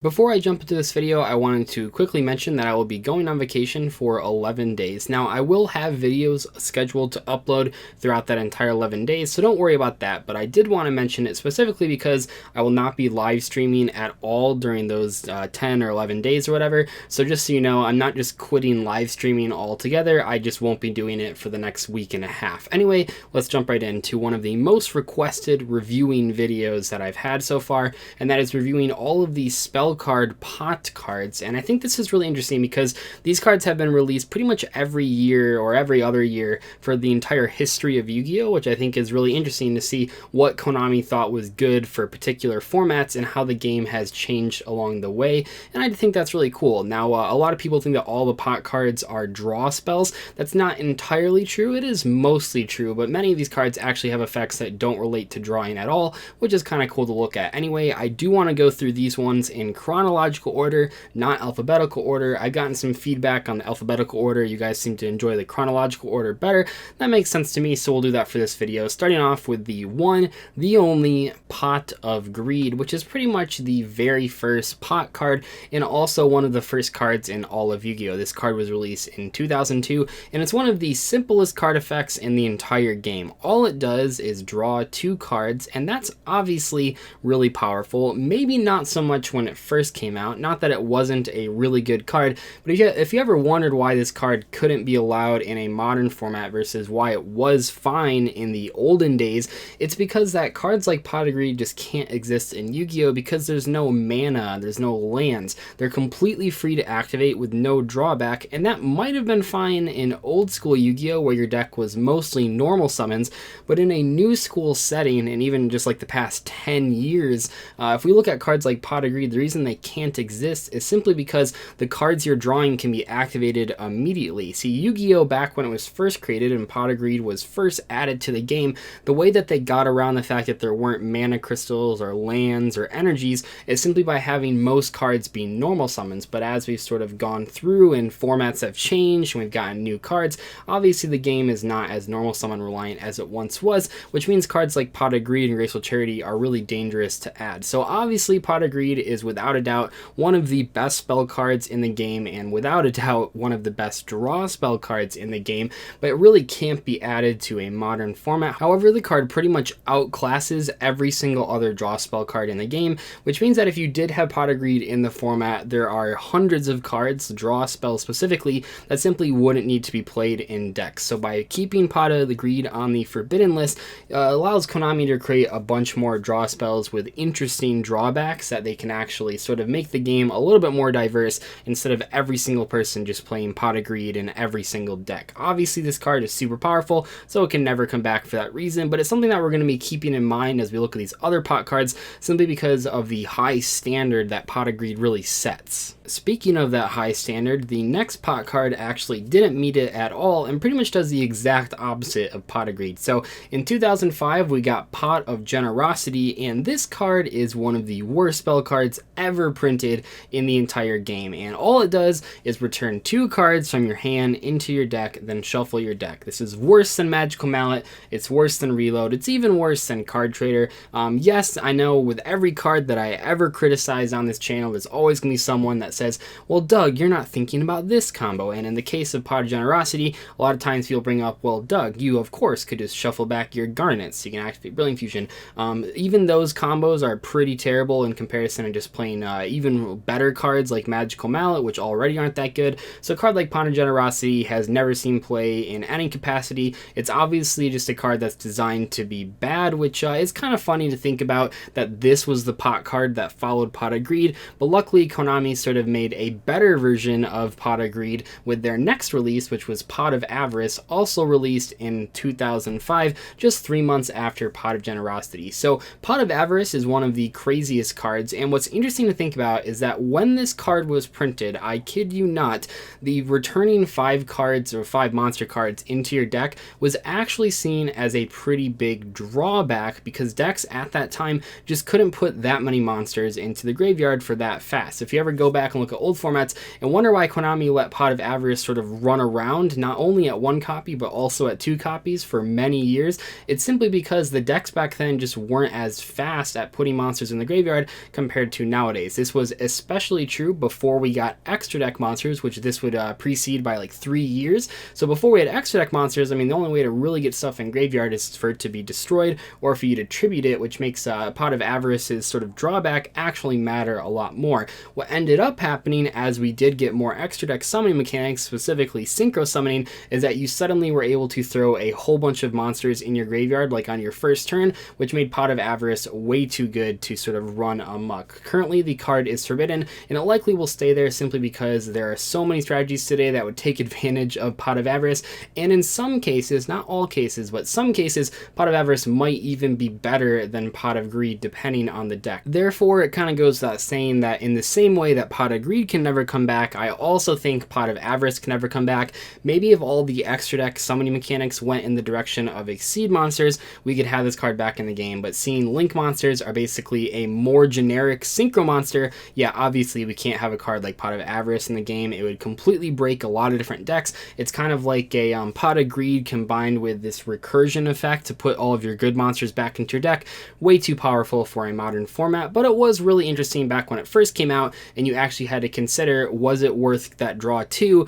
Before I jump into this video, I wanted to quickly mention that I will be going on vacation for 11 days. Now, I will have videos scheduled to upload throughout that entire 11 days, so don't worry about that. But I did want to mention it specifically because I will not be live streaming at all during those 10 or 11 days or whatever. So just so you know, I'm not just quitting live streaming altogether. I just won't be doing it for the next week and a half. Anyway, let's jump right into one of the most requested reviewing videos that I've had so far, and that is reviewing all of these spell card pot cards. And I think this is really interesting because these cards have been released pretty much every year or every other year for the entire history of Yu-Gi-Oh, which I think is really interesting to see what Konami thought was good for particular formats and how the game has changed along the way. And I think that's really cool. Now, a lot of people think that all the pot cards are draw spells. That's not entirely true. It is mostly true, but many of these cards actually have effects that don't relate to drawing at all, which is kind of cool to look at. Anyway, I do want to go through these ones in chronological order, not alphabetical order. I've gotten some feedback on the alphabetical order. You guys seem to enjoy the chronological order better. That makes sense to me, so we'll do that for this video. Starting off with the one, the only Pot of Greed, which is pretty much the very first pot card and also one of the first cards in all of Yu-Gi-Oh! This card was released in 2002, and it's one of the simplest card effects in the entire game. All it does is draw two cards, and that's obviously really powerful. Maybe not so much when it first came out, not that it wasn't a really good card, but if you ever wondered why this card couldn't be allowed in a modern format versus why it was fine in the olden days, it's because that cards like Pot of Greed just can't exist in Yu-Gi-Oh! Because there's no mana, there's no lands. They're completely free to activate with no drawback, and that might have been fine in old school Yu-Gi-Oh! Where your deck was mostly normal summons, but in a new school setting, and even just like the past 10 years, if we look at cards like Pot of Greed, the reason they can't exist is simply because the cards you're drawing can be activated immediately. See, Yu-Gi-Oh! Back when it was first created and Pot of Greed was first added to the game, the way that they got around the fact that there weren't mana crystals or lands or energies is simply by having most cards be normal summons. But as we've sort of gone through and formats have changed and we've gotten new cards, obviously the game is not as normal summon reliant as it once was, which means cards like Pot of Greed and Graceful Charity are really dangerous to add. So obviously Pot of Greed is without a doubt one of the best spell cards in the game, and without a doubt one of the best draw spell cards in the game, but it really can't be added to a modern format. However, the card pretty much outclasses every single other draw spell card in the game, which means that if you did have Pot of Greed in the format, there are hundreds of cards, draw spells specifically, that simply wouldn't need to be played in decks. So by keeping Pot of the Greed on the forbidden list, allows Konami to create a bunch more draw spells with interesting drawbacks that they can actually sort of make the game a little bit more diverse instead of every single person just playing Pot of Greed in every single deck. Obviously this card is super powerful, so it can never come back for that reason, but it's something that we're going to be keeping in mind as we look at these other pot cards, simply because of the high standard that Pot of Greed really sets. Speaking of that high standard, the next pot card actually didn't meet it at all and pretty much does the exact opposite of Pot of Greed. So in 2005 we got Pot of Generosity, and this card is one of the worst spell cards ever printed in the entire game, and all it does is return two cards from your hand into your deck, then shuffle your deck. This is worse than Magical Mallet, it's worse than Reload, it's even worse than Card Trader. Yes, I know with every card that I ever criticize on this channel, there's always going to be someone that says, well Doug, you're not thinking about this combo, and in the case of Pot of Generosity, a lot of times people bring up, well Doug, you of course could just shuffle back your Garnets, you can activate Brilliant Fusion. Even those combos are pretty terrible in comparison to just playing even better cards like Magical Mallet, which already aren't that good. So a card like Pot of Generosity has never seen play in any capacity. It's obviously just a card that's designed to be bad, which is kind of funny to think about that this was the pot card that followed Pot of Greed, but luckily Konami sort of made a better version of Pot of Greed with their next release, which was Pot of Avarice, also released in 2005, just 3 months after Pot of Generosity. So Pot of Avarice is one of the craziest cards, and what's interesting to think about is that when this card was printed, I kid you not, the returning 5 cards or 5 monster cards into your deck was actually seen as a pretty big drawback because decks at that time just couldn't put that many monsters into the graveyard for that fast. If you ever go back and look at old formats and wonder why Konami let Pot of Avarice sort of run around not only at 1 copy but also at 2 copies for many years, it's simply because the decks back then just weren't as fast at putting monsters in the graveyard compared to nowadays. nowadays. This was especially true before we got extra deck monsters, which this would precede by like 3 years. So before we had extra deck monsters, I mean, the only way to really get stuff in graveyard is for it to be destroyed or for you to tribute it, which makes Pot of Avarice's sort of drawback actually matter a lot more. What ended up happening as we did get more extra deck summoning mechanics, specifically synchro summoning, is that you suddenly were able to throw a whole bunch of monsters in your graveyard like on your first turn, which made Pot of Avarice way too good to sort of run amok. Currently the card is forbidden, and it likely will stay there simply because there are so many strategies today that would take advantage of Pot of Avarice, and in some cases, not all cases, but some cases, Pot of Avarice might even be better than Pot of Greed depending on the deck. Therefore, it kind of goes without saying that in the same way that Pot of Greed can never come back, I also think Pot of Avarice can never come back. Maybe if all the extra deck summoning mechanics went in the direction of Exceed monsters, we could have this card back in the game, but seeing Link monsters are basically a more generic synchro monster, yeah, obviously we can't have a card like Pot of Avarice in the game. It would completely break a lot of different decks. It's kind of like a Pot of Greed combined with this recursion effect to put all of your good monsters back into your deck. Way too powerful for a modern format, but it was really interesting back when it first came out, and you actually had to consider, was it worth that draw 2,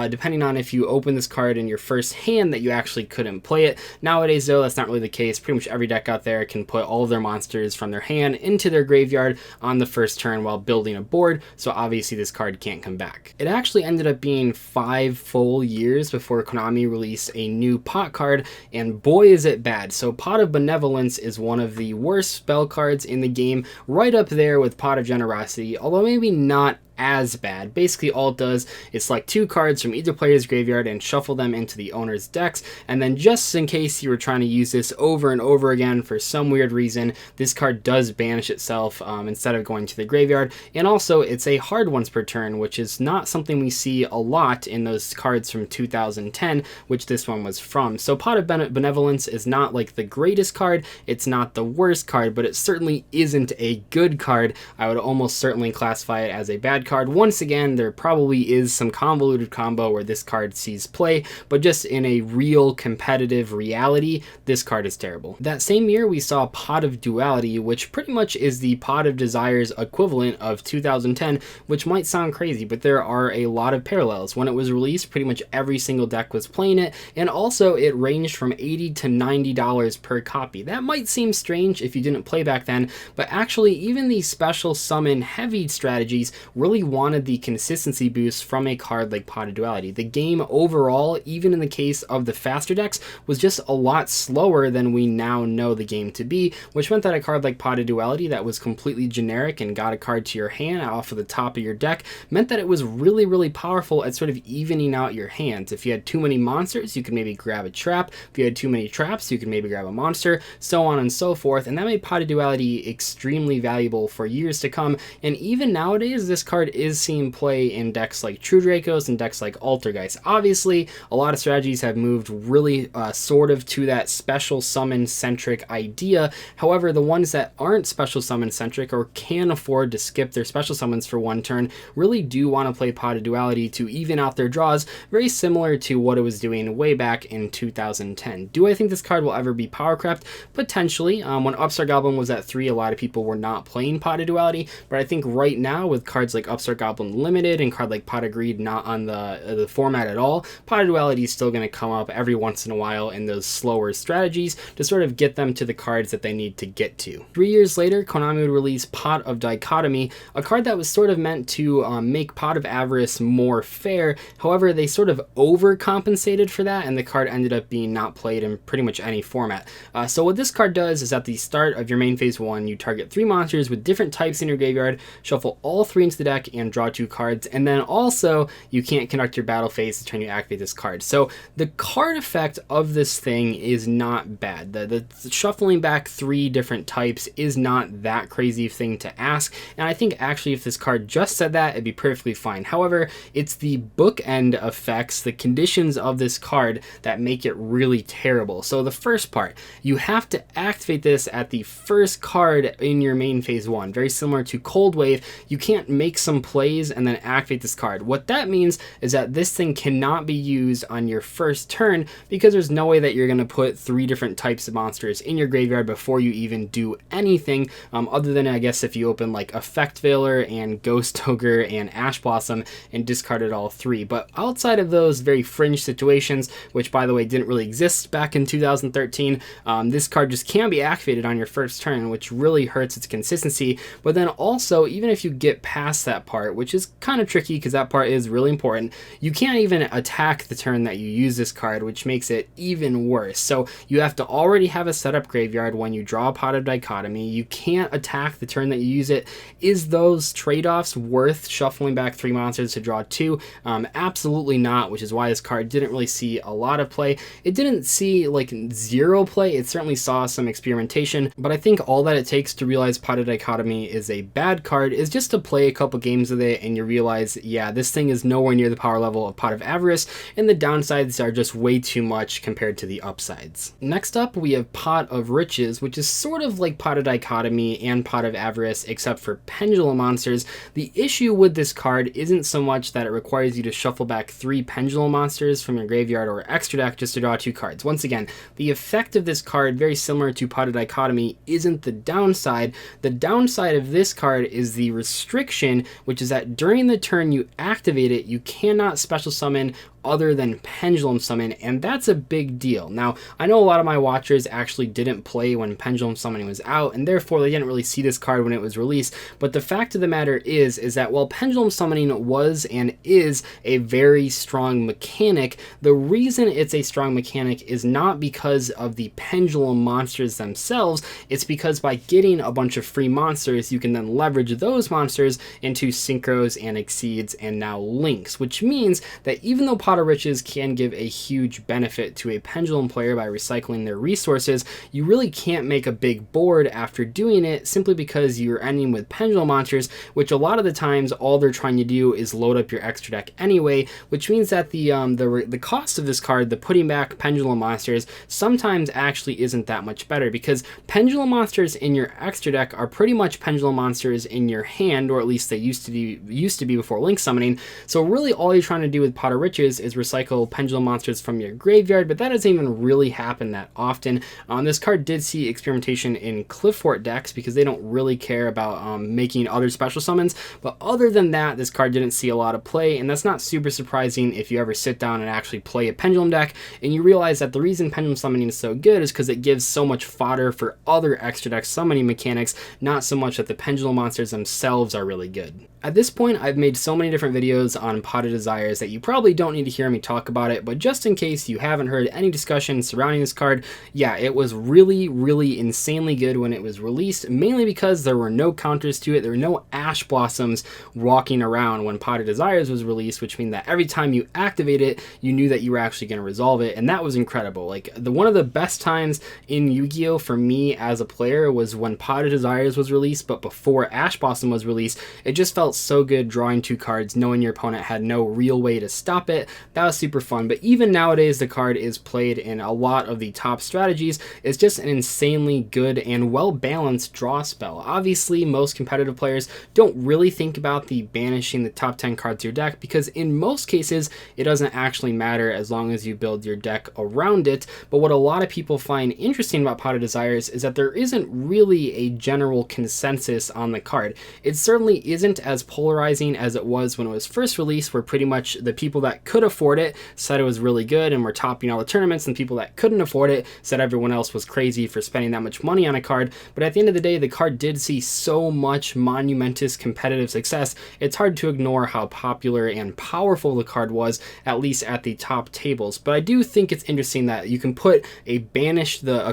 depending on if you open this card in your first hand that you actually couldn't play it. Nowadays though, that's not really the case. Pretty much every deck out there can put all of their monsters from their hand into their graveyard on the first turn while building a board, so obviously this card can't come back. It actually ended up being 5 full years before Konami released a new pot card, and boy is it bad. So Pot of Benevolence is one of the worst spell cards in the game, right up there with Pot of Generosity, although maybe not as bad. Basically all it does is select 2 cards from either player's graveyard and shuffle them into the owner's decks, and then just in case you were trying to use this over and over again for some weird reason, this card does banish itself instead of going to the graveyard. And also it's a hard once per turn, which is not something we see a lot in those cards from 2010, which this one was from. So Pot of Benevolence is not like the greatest card, it's not the worst card, but it certainly isn't a good card. I would almost certainly classify it as a bad card. Once again, there probably is some convoluted combo where this card sees play, but just in a real competitive reality, this card is terrible. That same year, we saw Pot of Duality, which pretty much is the Pot of Desire's equivalent of 2010, which might sound crazy, but there are a lot of parallels. When it was released, pretty much every single deck was playing it, and also it ranged from $80 to $90 per copy. That might seem strange if you didn't play back then, but actually even the special summon heavy strategies really wanted the consistency boost from a card like Pot of Duality. The game overall, even in the case of the faster decks, was just a lot slower than we now know the game to be, which meant that a card like Pot of Duality that was completely generic and got a card to your hand off of the top of your deck meant that it was really, really powerful at sort of evening out your hands. If you had too many monsters, you could maybe grab a trap. If you had too many traps, you could maybe grab a monster, so on and so forth, and that made Pot of Duality extremely valuable for years to come. And even nowadays, this card is seeing play in decks like True Dracos and decks like Altergeist. Obviously, a lot of strategies have moved really sort of to that special summon centric idea. However, the ones that aren't special summon centric or can afford to skip their special summons for one turn really do want to play Pot of Duality to even out their draws, very similar to what it was doing way back in 2010. Do I think this card will ever be power crept? Potentially. When Upstart Goblin was at 3, a lot of people were not playing Pot of Duality, but I think right now with cards like Upstart Goblin Limited and card like Pot of Greed not on the format at all, Pot of Duality is still going to come up every once in a while in those slower strategies to sort of get them to the cards that they need to get to. 3 years later, Konami would release Pot of Dichotomy, a card that was sort of meant to make Pot of Avarice more fair. However, they sort of overcompensated for that, and the card ended up being not played in pretty much any format. So what this card does is at the start of your main phase 1, you target 3 monsters with different types in your graveyard, shuffle all 3 into the deck, and draw 2 cards, and then also you can't conduct your battle phase the turn you activate this card. So the card effect of this thing is not bad. The shuffling back 3 different types is not that crazy thing to ask, and I think actually if this card just said that, it'd be perfectly fine. However, it's the bookend effects, the conditions of this card that make it really terrible. So the first part, you have to activate this at the first card in your main phase 1. Very similar to Cold Wave, you can't make some some plays and then activate this card. What that means is that this thing cannot be used on your first turn because there's no way that you're going to put 3 different types of monsters in your graveyard before you even do anything, other than I guess if you open like Effect Veiler and Ghost Ogre and Ash Blossom and discarded all 3. But outside of those very fringe situations, which by the way didn't really exist back in 2013, this card just can't be activated on your first turn, which really hurts its consistency. But then also, even if you get past that part, which is kind of tricky because that part is really important, you can't even attack the turn that you use this card, which makes it even worse. So you have to already have a setup graveyard when you draw a Pot of Dichotomy. You can't attack the turn that you use it. Is those trade-offs worth shuffling back 3 monsters to draw 2? Absolutely not, which is why this card didn't really see a lot of play. It didn't see like 0 play. It certainly saw some experimentation, but I think all that it takes to realize Pot of Dichotomy is a bad card is just to play a couple games with it and you realize, yeah, this thing is nowhere near the power level of Pot of Avarice, and the downsides are just way too much compared to the upsides. Next up, we have Pot of Riches, which is sort of like Pot of Dichotomy and Pot of Avarice, except for pendulum monsters. The issue with this card isn't so much that it requires you to shuffle back 3 pendulum monsters from your graveyard or extra deck just to draw 2 cards. Once again, the effect of this card, very similar to Pot of Dichotomy, isn't the downside. The downside of this card is the restriction, which is that during the turn you activate it, you cannot special summon other than Pendulum Summon, and that's a big deal. Now, I know a lot of my watchers actually didn't play when Pendulum Summoning was out, and therefore they didn't really see this card when it was released, but the fact of the matter is that while Pendulum Summoning was and is a very strong mechanic, the reason it's a strong mechanic is not because of the pendulum monsters themselves, it's because by getting a bunch of free monsters, you can then leverage those monsters into Synchros and Exceeds and now Links, which means that even though Pot of Riches can give a huge benefit to a pendulum player by recycling their resources, you really can't make a big board after doing it simply because you're ending with pendulum monsters, which a lot of the times all they're trying to do is load up your extra deck anyway, which means that the cost of this card, the putting back pendulum monsters, sometimes actually isn't that much better, because pendulum monsters in your extra deck are pretty much pendulum monsters in your hand, or at least they used to be before Link Summoning. So really all you're trying to do with Pot of Riches is recycle pendulum monsters from your graveyard, but that doesn't even really happen that often. This card did see experimentation in Cliff Fort decks because they don't really care about making other special summons, but other than that, this card didn't see a lot of play, and that's not super surprising if you ever sit down and actually play a pendulum deck and you realize that the reason pendulum summoning is so good is because it gives so much fodder for other extra deck summoning mechanics, not so much that the pendulum monsters themselves are really good. At this point, I've made so many different videos on Pot of Desires that you probably don't need to hear me talk about it, but just in case you haven't heard any discussion surrounding this card, yeah, it was really, really insanely good when it was released, mainly because there were no counters to it. There were no Ash Blossoms walking around when Pot of Desires was released, which means that every time you activate it, you knew that you were actually going to resolve it, and that was incredible. Like, one of the best times in Yu-Gi-Oh! For me as a player was when Pot of Desires was released, but before Ash Blossom was released. It just felt so good drawing 2 cards, knowing your opponent had no real way to stop it. That was super fun, but even nowadays the card is played in a lot of the top strategies. It's just an insanely good and well-balanced draw spell. Obviously, most competitive players don't really think about the banishing the top 10 cards of your deck, because in most cases it doesn't actually matter as long as you build your deck around it. But what a lot of people find interesting about Pot of Desires is that there isn't really a general consensus on the card. It certainly isn't as polarizing as it was when it was first released, where pretty much the people that could afford it said it was really good and were topping all the tournaments, and people that couldn't afford it said everyone else was crazy for spending that much money on a card. But at the end of the day, the card did see so much monumentous competitive success, it's hard to ignore how popular and powerful the card was, at least at the top tables. But I do think it's interesting that you can put a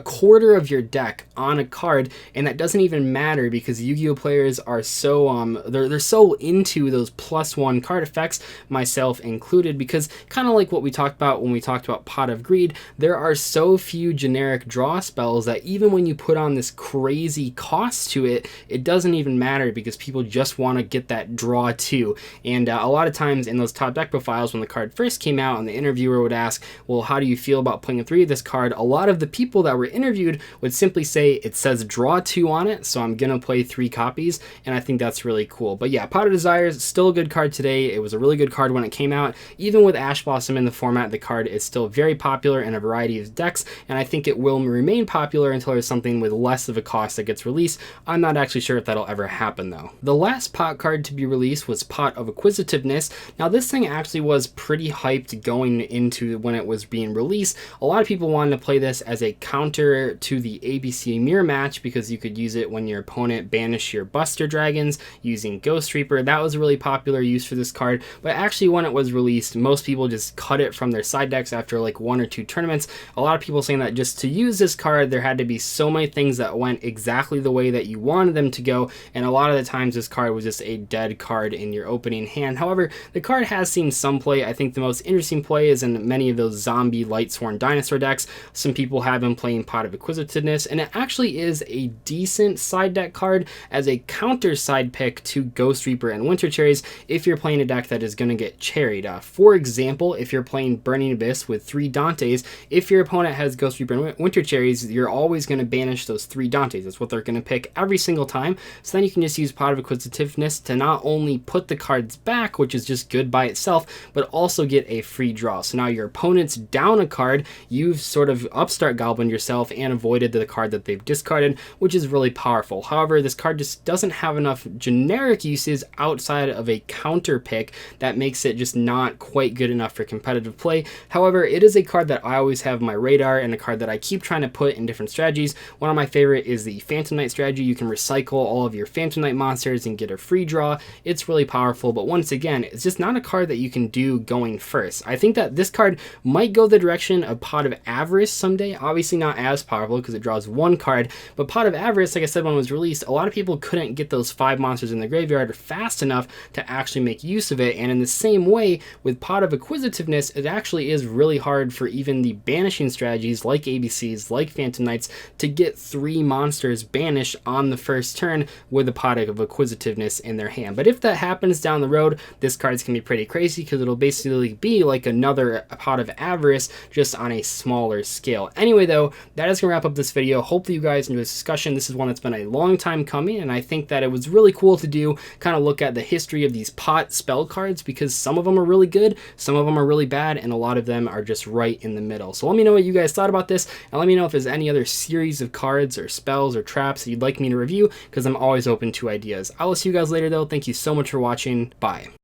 quarter of your deck on a card, and that doesn't even matter because Yu-Gi-Oh! Players are so they're so into those +1 card effects, myself included, because because kind of like what we talked about when we talked about Pot of Greed, there are so few generic draw spells that even when you put on this crazy cost to it, it doesn't even matter because people just want to get that draw too. And a lot of times in those top deck profiles, when the card first came out and the interviewer would ask, well, how do you feel about playing 3 of this card? A lot of the people that were interviewed would simply say, it says draw 2 on it, so I'm gonna play 3 copies, and I think that's really cool. But yeah, Pot of Desires, still a good card today. It was a really good card when it came out. Even with Ash Blossom in the format, the card is still very popular in a variety of decks, and I think it will remain popular until there's something with less of a cost that gets released. I'm not actually sure if that'll ever happen though. The last Pot card to be released was Pot of Acquisitiveness. Now this thing actually was pretty hyped going into when it was being released. A lot of people wanted to play this as a counter to the ABC mirror match because you could use it when your opponent banished your Buster Dragons using Ghost Reaper. That was a really popular use for this card, but actually when it was released, most people just cut it from their side decks after like 1 or 2 tournaments. A lot of people saying that just to use this card, there had to be so many things that went exactly the way that you wanted them to go, and a lot of the times this card was just a dead card in your opening hand. However, the card has seen some play. I think the most interesting play is in many of those zombie Lightsworn dinosaur decks. Some people have been playing Pot of Acquisitiveness, and it actually is a decent side deck card as a counter side pick to Ghost Reaper and Winter Cherries if you're playing a deck that is going to get cherried. For example, if you're playing Burning Abyss with 3 Dantes, if your opponent has Ghost Reaper and Winter Cherries, you're always going to banish those 3 Dantes. That's what they're going to pick every single time. So then you can just use Pot of Acquisitiveness to not only put the cards back, which is just good by itself, but also get a free draw. So now your opponent's down a card, you've sort of upstart goblined yourself and avoided the card that they've discarded, which is really powerful. However, this card just doesn't have enough generic uses outside of a counter pick that makes it just not quite good enough for competitive play. However, it is a card that I always have on my radar and a card that I keep trying to put in different strategies. One of my favorite is the Phantom Knight strategy. You can recycle all of your Phantom Knight monsters and get a free draw. It's really powerful, but once again, it's just not a card that you can do going first. I think that this card might go the direction of Pot of Avarice someday. Obviously not as powerful because it draws 1 card, but Pot of Avarice, like I said when it was released, a lot of people couldn't get those 5 monsters in the graveyard fast enough to actually make use of it. And in the same way with Pot of Acquisitiveness, it actually is really hard for even the banishing strategies like ABCs, like Phantom Knights, to get 3 monsters banished on the first turn with a Pot of Acquisitiveness in their hand. But if that happens down the road, this card's gonna be pretty crazy because it'll basically be like another Pot of Avarice, just on a smaller scale. Anyway though, that is gonna wrap up this video. Hopefully you guys enjoyed this discussion. This is one that's been a long time coming, and I think that it was really cool to do, kind of look at the history of these Pot spell cards, because some of them are really good, some of them are really bad, and a lot of them are just right in the middle. So let me know what you guys thought about this, and let me know if there's any other series of cards or spells or traps that you'd like me to review, because I'm always open to ideas. I will see you guys later though. Thank you so much for watching. Bye.